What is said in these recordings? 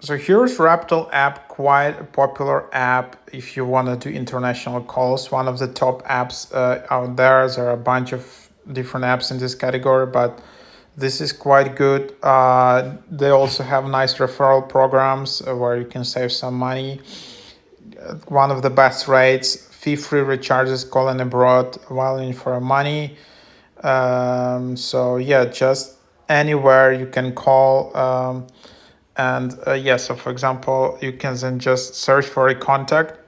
So here's Rebtel app, quite a popular app if you want to do international calls. One of the top apps out there. There are a bunch of different apps in this category, but this is quite good. They also have nice referral programs where you can save some money. One of the best rates, fee-free recharges calling abroad while in for money. So yeah, just anywhere you can call. And yeah, so for example, you can then just search for a contact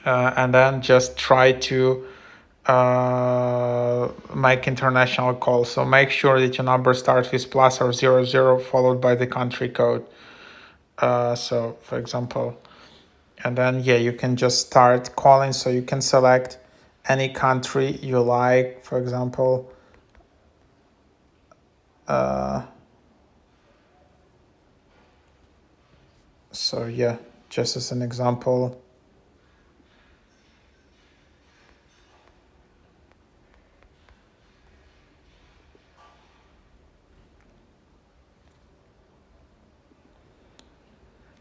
and then just try to make international calls. So make sure that your number starts with plus or 00 followed by the country code. So for example, and then yeah, you can just start calling. So you can select any country you like, for example. So yeah, just as an example.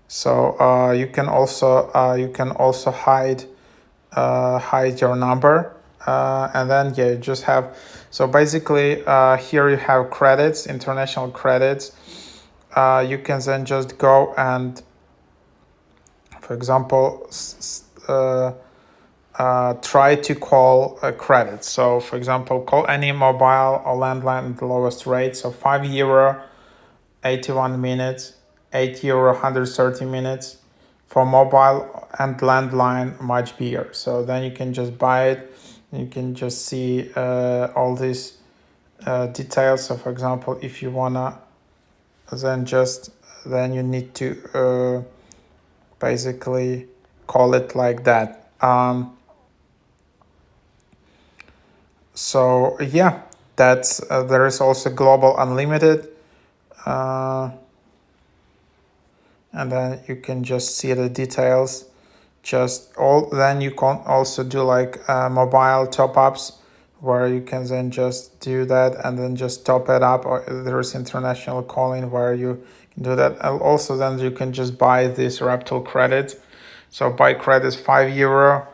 So you can also hide your number, and then yeah, you just have. So basically, here you have credits, international credits. You can then just go and, for example, try to call a credit. So for example, call any mobile or landline at the lowest rate. So €5, 81 minutes, €8, 130 minutes. For mobile and landline, much bigger. So then you can just buy it. You can just see all these details. So for example, if you wanna, then you need to basically call it like that. So yeah, that's there is also global unlimited. And then you can just see the details. Then you can also do like mobile top-ups, where you can then just do that and then just top it up. Or there is international calling where you can do that. And also then you can just buy this Rebtel credit. So buy credits €5.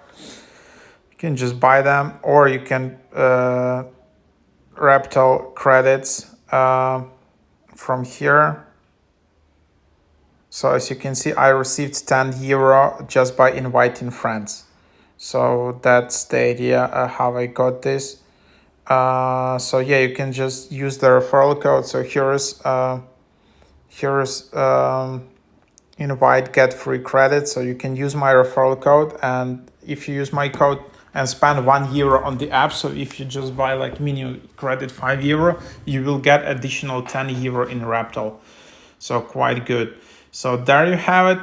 You can just buy them, or you can Rebtel credits from here. So as you can see, I received €10 just by inviting friends. So that's the idea how I got this. So yeah, you can just use the referral code. So here's invite get free credit. So you can use my referral code, and if you use my code and spend €1 on the app, so if you just buy like mini credit €5, you will get additional €10 in Rebtel. So quite good. So there you have it.